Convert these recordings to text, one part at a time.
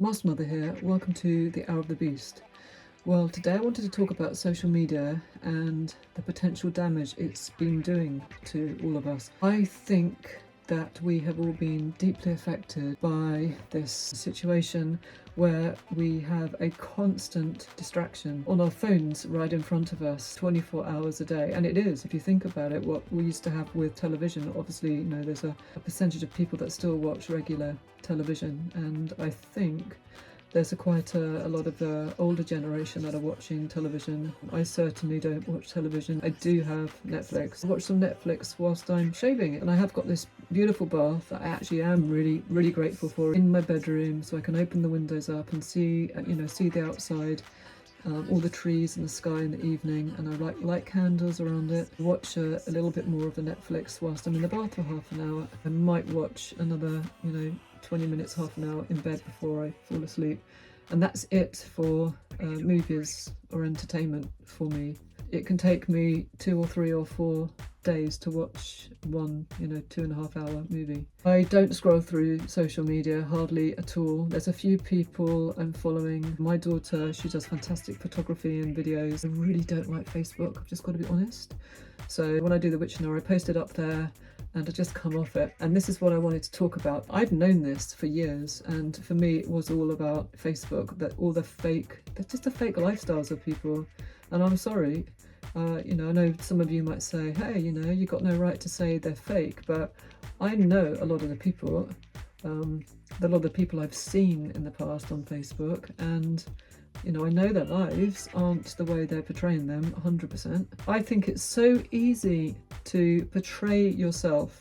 Master Mother here. Welcome to the Hour of the Beast. Well, today I wanted to talk about social media and the potential damage it's been doing to all of us. I think that we have all been deeply affected by this situation where we have a constant distraction on our phones right in front of us 24 hours a day. And it is, if you think about it, what we used to have with television. Obviously, there's a percentage of people that still watch regular television, and I think there's quite a lot of the older generation that are watching television. I certainly don't watch television. I do have Netflix. I watch some Netflix whilst I'm shaving, and I have got this beautiful bath that I actually am really, really grateful for in my bedroom, so I can open the windows up and see the outside. All the trees and the sky in the evening, and I light candles around it. Watch a little bit more of the Netflix whilst I'm in the bath for half an hour. I might watch another 20 minutes, half an hour in bed before I fall asleep, and that's it for movies or entertainment for me. It can take me 2 or 3 or 4 days to watch one 2.5 hour movie. I don't scroll through social media hardly at all. There's a few people I'm following. My daughter, she does fantastic photography and videos. I really don't like Facebook, I've just got to be honest. So when I do the Witching Hour, I post it up there and I just come off it. And this is what I wanted to talk about. I've known this for years, and for me it was all about Facebook, that all the fake, just the fake lifestyles of people. And I'm sorry, I know some of you might say, hey, you got no right to say they're fake, but I know a lot of the people, I've seen in the past on Facebook, and I know their lives aren't the way they're portraying them 100%. I think it's so easy to portray yourself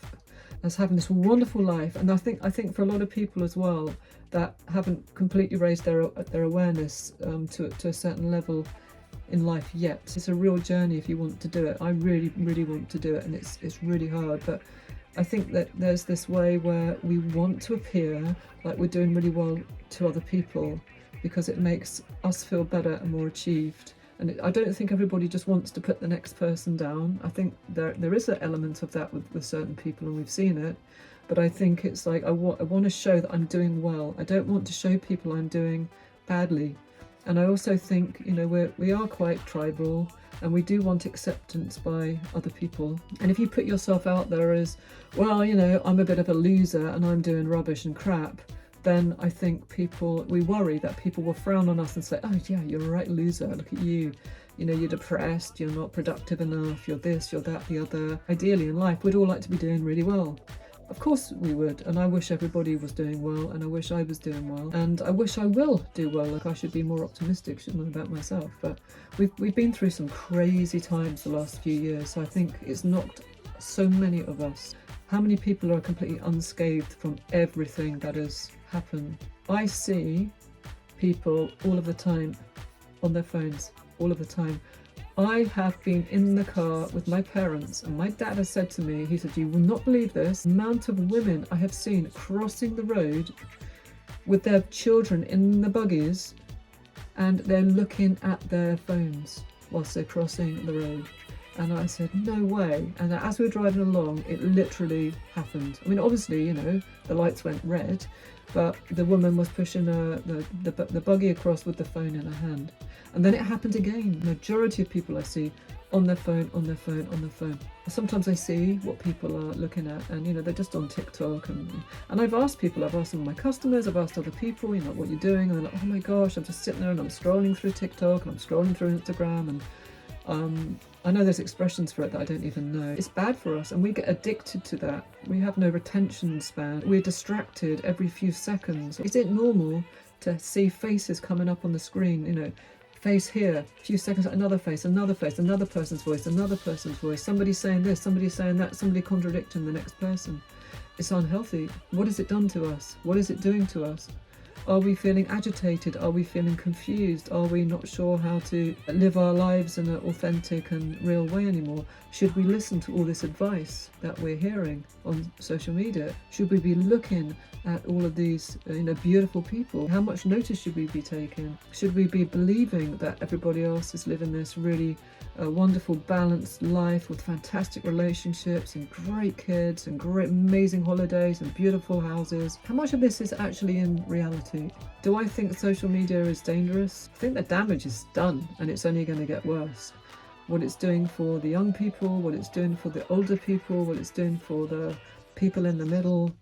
as having this wonderful life, and I think for a lot of people as well that haven't completely raised their awareness to a certain level in life yet. It's a real journey if you want to do it. I really, really want to do it, and it's really hard, but I think that there's this way where we want to appear like we're doing really well to other people because it makes us feel better and more achieved. And I don't think everybody just wants to put the next person down. I think there is an element of that with certain people, and we've seen it, but I think it's like I want to show that I'm doing well. I don't want to show people I'm doing badly. And I also think, we are quite tribal, and we do want acceptance by other people. And if you put yourself out there as, well, I'm a bit of a loser and I'm doing rubbish and crap, then I think we worry that people will frown on us and say, oh yeah, you're a right loser, look at you. You're depressed, you're not productive enough, you're this, you're that, the other. Ideally in life, we'd all like to be doing really well. Of course we would, and I wish everybody was doing well, and I wish I was doing well, and I wish I will do well. Like, I should be more optimistic, shouldn't I, about myself? But we've been through some crazy times the last few years, so I think it's knocked so many of us. How many people are completely unscathed from everything that has happened? I see people all of the time on their phones, all of the time. I have been in the car with my parents, and my dad has said to me, he said, you will not believe this amount of women I have seen crossing the road with their children in the buggies, and they're looking at their phones whilst they're crossing the road. And I said, no way. And as we were driving along, it literally happened. I mean, obviously, the lights went red, but the woman was pushing the buggy across with the phone in her hand. And then it happened again. Majority of people I see on their phone, on their phone, on their phone. Sometimes I see what people are looking at, and they're just on TikTok, and I've asked some of my customers, I've asked other people, what you're doing, and they're like, oh my gosh, I'm just sitting there and I'm scrolling through TikTok and I'm scrolling through Instagram, and I know there's expressions for it that I don't even know. It's bad for us, and we get addicted to that. We have no retention span. We're distracted every few seconds. Is it normal to see faces coming up on the screen, face here, a few seconds, another face, another person's voice, somebody saying this, somebody saying that, somebody contradicting the next person? It's unhealthy. What has it done to us? What is it doing to us? Are we feeling agitated? Are we feeling confused? Are we not sure how to live our lives in an authentic and real way anymore? Should we listen to all this advice that we're hearing on social media? Should we be looking at all of these beautiful people? How much notice should we be taking? Should we be believing that everybody else is living this really wonderful, balanced life with fantastic relationships and great kids and great, amazing holidays and beautiful houses? How much of this is actually in reality? reality. Do I think social media is dangerous? I think the damage is done and it's only going to get worse. What it's doing for the young people, what it's doing for the older people, what it's doing for the people in the middle.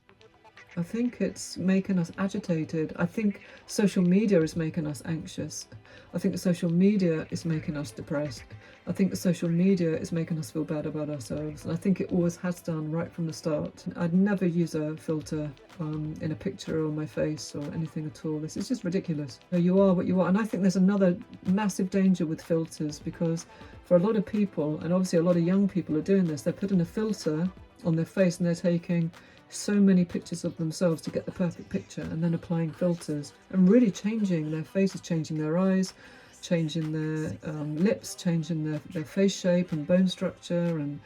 I think it's making us agitated. I think social media is making us anxious. I think social media is making us depressed. I think social media is making us feel bad about ourselves. And I think it always has done right from the start. I'd never use a filter in a picture or my face or anything at all. This is just ridiculous. You are what you are. And I think there's another massive danger with filters, because for a lot of people, and obviously a lot of young people are doing this, they're putting a filter on their face and they're taking so many pictures of themselves to get the perfect picture, and then applying filters and really changing their faces, changing their eyes, changing their lips, changing their face shape and bone structure, and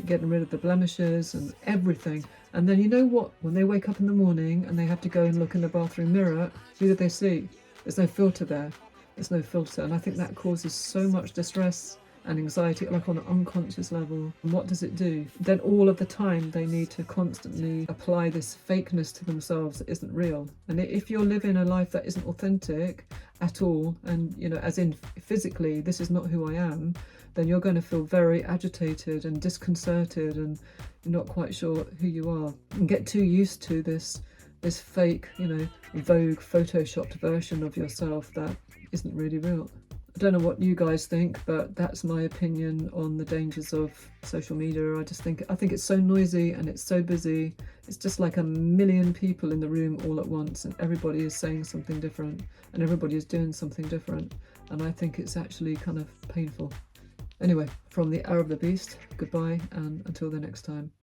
getting rid of the blemishes and everything. And then you know what? When they wake up in the morning and they have to go and look in the bathroom mirror, who do they see? There's no filter there. There's no filter. And I think that causes so much distress and anxiety, like on an unconscious level. And what does it do? Then all of the time they need to constantly apply this fakeness to themselves that isn't real. And if you're living a life that isn't authentic at all, and you know, as in physically, this is not who I am, then you're going to feel very agitated and disconcerted and not quite sure who you are, and get too used to this fake, you know, Vogue photoshopped version of yourself that isn't really real. I don't know what you guys think, but that's my opinion on the dangers of social media. I think it's so noisy and it's so busy. It's just like a million people in the room all at once, and everybody is saying something different and everybody is doing something different. And I think it's actually kind of painful. Anyway, from the Hour of the Beast, goodbye, and until the next time.